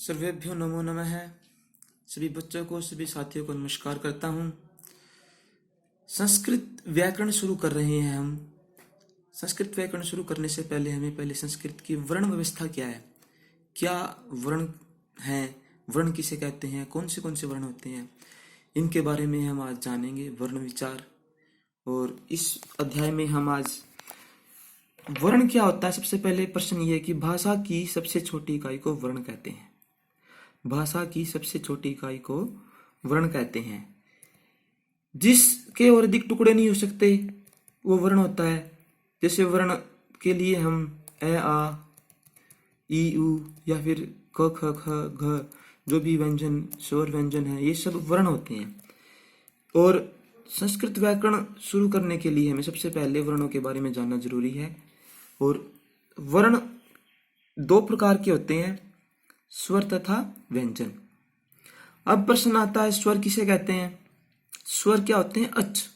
सर्वेभ्यो नमो नमः। सभी बच्चों को, सभी साथियों को नमस्कार करता हूँ। संस्कृत व्याकरण शुरू कर रहे हैं हम। संस्कृत व्याकरण शुरू करने से पहले हमें पहले संस्कृत की वर्ण व्यवस्था क्या है, क्या वर्ण है, वर्ण किसे कहते हैं, कौन से वर्ण होते हैं, इनके बारे में हम आज जानेंगे। वर्ण विचार। और इस अध्याय में हम आज वर्ण क्या होता है। सबसे पहले प्रश्न ये है कि भाषा की सबसे छोटी इकाई को वर्ण कहते हैं। भाषा की सबसे छोटी इकाई को वर्ण कहते हैं। जिसके और अधिक टुकड़े नहीं हो सकते वो वर्ण होता है। जैसे वर्ण के लिए हम ए आ ई उ या फिर क ख ख घ जो भी व्यंजन स्वर व्यंजन है ये सब वर्ण होते हैं। और संस्कृत व्याकरण शुरू करने के लिए हमें सबसे पहले वर्णों के बारे में जानना जरूरी है। और वर्ण दो प्रकार के होते हैं, स्वर तथा व्यंजन। अब प्रश्न आता है स्वर किसे कहते हैं। स्वर क्या होते हैं? अच।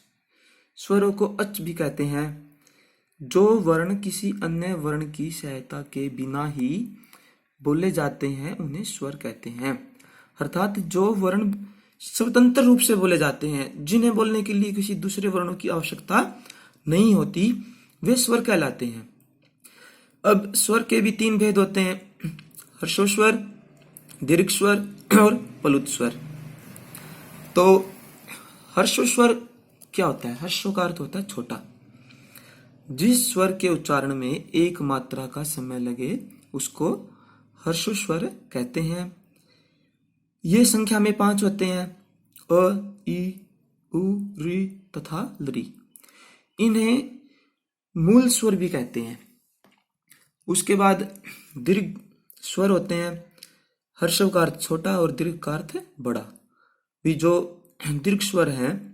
स्वरों को अच भी कहते हैं। जो वर्ण किसी अन्य वर्ण की सहायता के बिना ही बोले जाते हैं उन्हें स्वर कहते हैं। अर्थात जो वर्ण स्वतंत्र रूप से बोले जाते हैं, जिन्हें बोलने के लिए किसी दूसरे वर्णों की आवश्यकता नहीं होती, वे स्वर कहलाते हैं। अब स्वर के भी तीन भेद होते हैं, हर्षोस्वर, दीर्घ स्वर और प्लुत स्वर। तो हर्षोस्वर क्या होता है? हर्षो का अर्थ होता है छोटा। जिस स्वर के उच्चारण में एक मात्रा का समय लगे उसको हर्षोस्वर कहते हैं। ये संख्या में 5 होते हैं, अ, ई, उ, री तथा लरी। इन्हें मूल स्वर भी कहते हैं। उसके बाद दीर्घ स्वर होते हैं। हर्षव का अर्थ छोटा और दीर्घ का अर्थ बड़ा। भी जो दीर्घ स्वर है,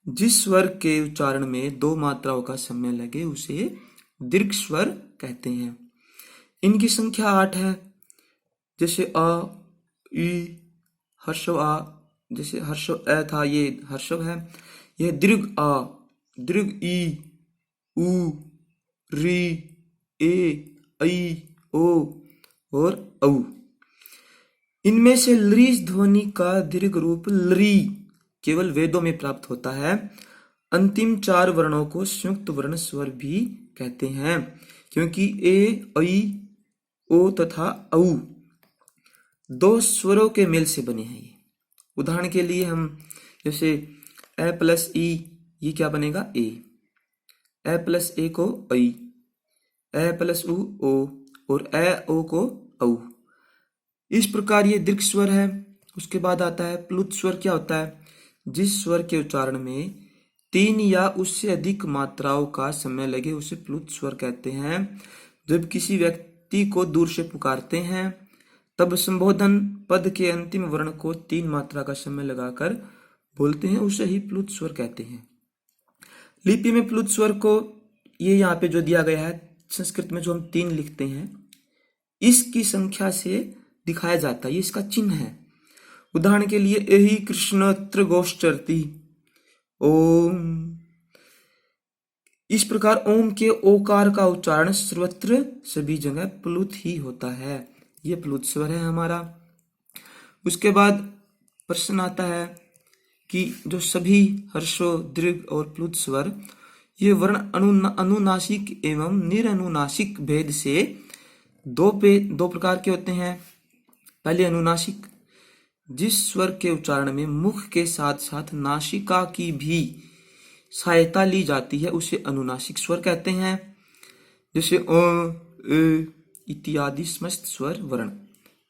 जिस स्वर के उच्चारण में 2 मात्राओं का समय लगे उसे दीर्घ स्वर कहते हैं। इनकी संख्या 8 है। जैसे अ, ई, हर्षव आ, जैसे हर्षव ए था, ये हर्षव है। यह दीर्घ आ, दीर्घ ई, उ, री, ए, ऐ, ओ और औ। इनमें से लृ ध्वनि का दीर्घ रूप लृ केवल वेदों में प्राप्त होता है। अंतिम 4 वर्णों को संयुक्त वर्ण स्वर भी कहते हैं, क्योंकि ए, ऐ, ओ तथा औ 2 स्वरों के मेल से बने हैं। उदाहरण के लिए हम जैसे ए प्लस ई, ये क्या बनेगा? ए। ए प्लस ए को ऐ, ए प्लस उ ओ, और ए ओ को औ। इस प्रकार ये दीर्घ स्वर है। उसके बाद आता है प्लुत स्वर। क्या होता है? जिस स्वर के उच्चारण में 3 या उससे अधिक मात्राओं का समय लगे उसे प्लुत स्वर कहते हैं। जब किसी व्यक्ति को दूर से पुकारते हैं तब संबोधन पद के अंतिम वर्ण को 3 मात्रा का समय लगाकर बोलते हैं, उसे ही प्लुत स्वर कहते हैं। लिपि में प्लुत स्वर को ये यहाँ पे जो दिया गया है संस्कृत में, जो हम 3 लिखते हैं, इसकी संख्या से दिखाया जाता है। ये इसका चिन्ह है। उदाहरण के लिए एहि कृष्णत्र गोश्चरति ओम। इस प्रकार ओम के ओकार का उच्चारण सर्वत्र सभी जगह प्लुत ही होता है। ये प्लुत स्वर है हमारा। उसके बाद प्रश्न आता है कि जो सभी हर्षो, दीर्घ और प्लुत स्वर, ये वर्ण अनुनासिक एवं निरनुनासिक भेद से दो प्रकार के होते हैं। पहले अनुनासिक। जिस स्वर के उच्चारण में मुख के साथ साथ नासिका की भी सहायता ली जाती है उसे अनुनासिक स्वर कहते हैं। जैसे अ, इत्यादि समस्त स्वर वर्ण,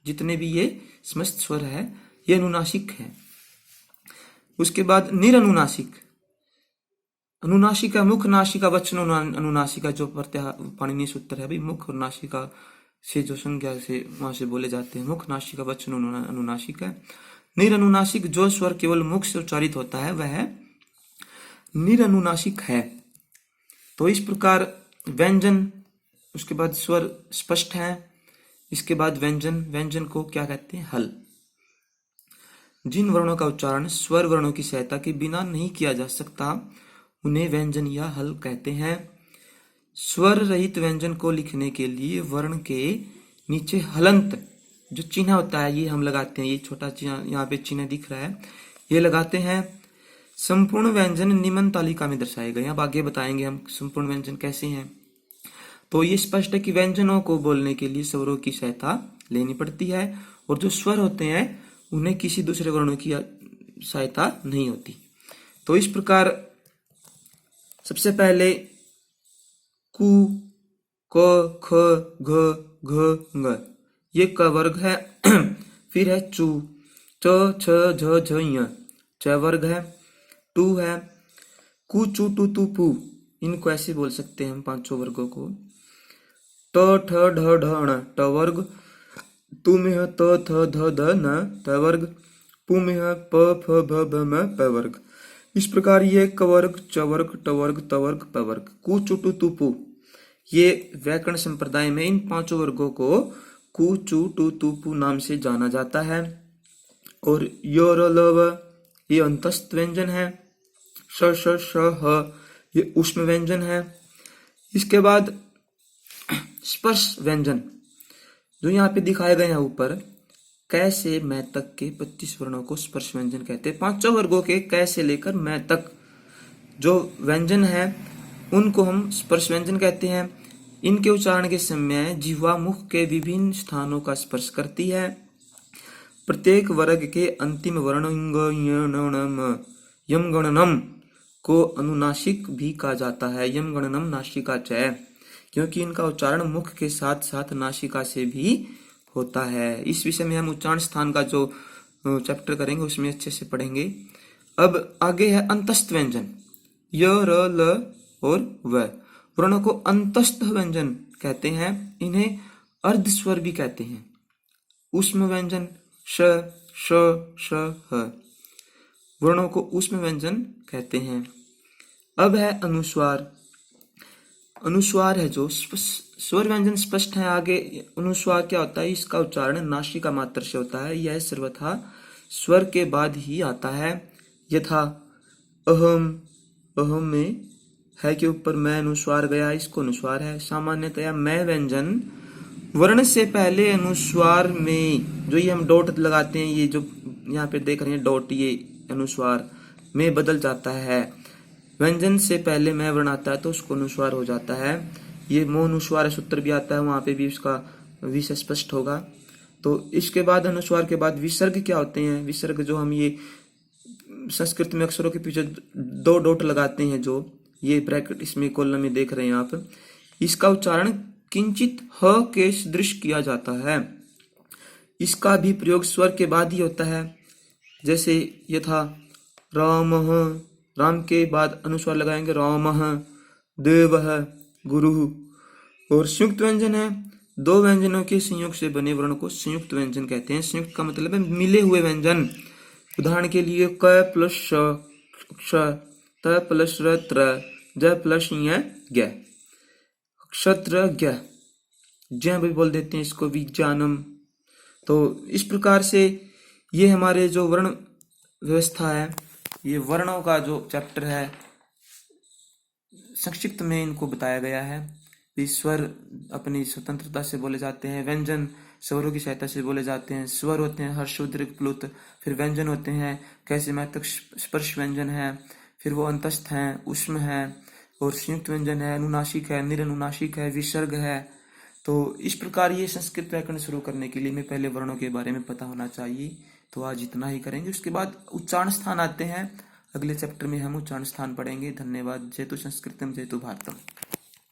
जितने भी ये समस्त स्वर है ये अनुनासिक है। उसके बाद निरनुनासिक। अनुनासिका मुख, नासिका, वचन अनुनासिका, जो प्रत्याहार पाणिनीय सूत्र है भाई, मुख और नासिका से जो संज्ञा से वहां से बोले जाते हैं, मुख, नासिका, वचन अनुनासिक है। निरनुनासिक जो स्वर केवल मुख से उच्चारित होता है वह निरनुनासिक है। तो इस प्रकार व्यंजन, उसके बाद स्वर स्पष्ट है, इसके बाद व्यंजन। व्यंजन को क्या कहते हैं? हल। जिन वर्णों का उच्चारण स्वर वर्णों की सहायता के बिना नहीं किया जा सकता उन्हें व्यंजन या हल कहते हैं। स्वर रहित व्यंजन को लिखने के लिए वर्ण के नीचे हलंत जो चिन्ह होता है ये हम लगाते हैं, ये छोटा चिन्ह यहाँ पे चिन्ह दिख रहा है, ये लगाते हैं। संपूर्ण व्यंजन निम्न तालिका में दर्शाए गए। अब आगे बताएंगे हम संपूर्ण व्यंजन कैसे हैं। तो ये स्पष्ट है कि व्यंजनों को बोलने के लिए स्वरों की सहायता लेनी पड़ती है, और जो स्वर होते हैं उन्हें किसी दूसरे वर्णों की सहायता नहीं होती। तो इस प्रकार सबसे पहले कु, क, ख, घ, घ, ng, ये क वर्ग है। फिर है चू, च, छ, झ, झ, ञ, च वर्ग है। टू है कु, चू, टू, तू, पू, इनको ऐसे बोल सकते हैं हम पांचों वर्गों को। ट, ठ, ढ, ढ, ण, ट वर्ग। तू में है त, थ, ध, ध, न, त वर्ग। पू में है प, फ, भ, भ, म, प वर्ग। इस प्रकार ये क वर्ग, च वर्ग, ट वर्ग, त वर्ग, प वर्ग, कु, चू, टू, तू, पू, ये व्याकरण संप्रदाय में इन पांचों वर्गों को कु, चू, टू, तू, पू नाम से जाना जाता है। और य, र, ल, व, ये अंतस्थ व्यंजन है। श, श, श, ह, ये ऊष्म व्यंजन है। इसके बाद स्पर्श व्यंजन जो यहाँ पे दिखाए गए हैं ऊपर, कै से मै तक के 25 वर्णों को स्पर्श व्यंजन कहते हैं। पांचों वर्गों के कै से लेकर मै तक जो व्यंजन है उनको हम स्पर्श व्यंजन कहते हैं। इनके उच्चारण के समय जिह्वा मुख के विभिन्न स्थानों का स्पर्श करती है। प्रत्येक वर्ग के अंतिम वर्ण यम गणनम को अनुनासिक भी कहा जाता है। यम गणनम नासिका च, क्योंकि इनका उच्चारण मुख के साथ साथ नासिका से भी होता है। इस विषय में हम उच्चारण स्थान का जो चैप्टर करेंगे उसमें अच्छे से पढ़ेंगे। अब आगे है अंतस्थ व्यंजन, य, र, ल और व वर्णों को अंतस्थ व्यंजन कहते हैं। इन्हें अर्ध स्वर भी कहते हैं। ऊष्म व्यंजन श, श, श, ह वर्णों को ऊष्म व्यंजन कहते हैं। अब है अनुस्वार। अनुस्वार है जो स्वर व्यंजन स्पष्ट है। आगे अनुस्वार क्या होता है, इसका उच्चारण नासिका मात्र से होता है। यह सर्वथा स्वर के बाद ही आता है। यथा अहम, अहम में है के ऊपर मैं अनुस्वार गया, इसको अनुस्वार है। सामान्यतया मैं व्यंजन वर्ण से पहले अनुस्वार में जो ये हम डॉट लगाते हैं, ये जो यहाँ पे देख रहे हैं डॉट, ये अनुस्वार में बदल जाता है। व्यंजन से पहले मैं वर्ण आता है तो उसको अनुस्वार हो जाता है। ये मोनुस्वार सूत्र भी आता है, वहां पे भी उसका विषय स्पष्ट होगा। तो इसके बाद अनुस्वार के बाद विसर्ग क्या होते हैं। विसर्ग जो हम ये संस्कृत में अक्षरों के पीछे दो डॉट लगाते हैं, जो ये ब्रैकेट इसमें कॉलम में देख रहे हैं आप, इसका उच्चारण किंचित ह के सदृश किया जाता है। इसका भी प्रयोग स्वर के बाद ही होता है। जैसे यथा राम, राम के बाद अनुस्वार लगाएंगे राम, देवः, गुरु। और संयुक्त व्यंजन है, दो व्यंजनों के संयोग से बने वर्ण को संयुक्त व्यंजन कहते हैं। संयुक्त का मतलब है मिले हुए व्यंजन। उदाहरण के लिए क प्लस श, क्ष, त प्लस र, त्र, ज प्लस य, ज्ञ, क्षत्र ज्ञ, ज्ञ भी बोल देते हैं इसको, विज्ञानम। तो इस प्रकार से ये हमारे जो वर्ण व्यवस्था है, ये वर्णों का जो चैप्टर है संक्षिप्त में इनको बताया गया है। स्वर अपनी स्वतंत्रता से बोले जाते हैं, व्यंजन स्वरों की सहायता से बोले जाते हैं। स्वर होते हैं हर्ष, उद्रिक, प्लुत। फिर व्यंजन होते हैं कैसे मैं तक स्पर्श व्यंजन है, फिर वो अंतस्थ हैं, ऊष्म है, और संयुक्त व्यंजन है, अनुनासिक है, निरनुनासिक है, विसर्ग है। तो इस प्रकार ये संस्कृत व्याकरण शुरू करने के लिए हमें पहले वर्णों के बारे में पता होना चाहिए। तो आज इतना ही करेंगे। उसके बाद उच्चारण स्थान आते हैं। अगले चैप्टर में हम उच्चारण स्थान पढ़ेंगे। धन्यवाद। जयतु संस्कृतम जयतु भारतम।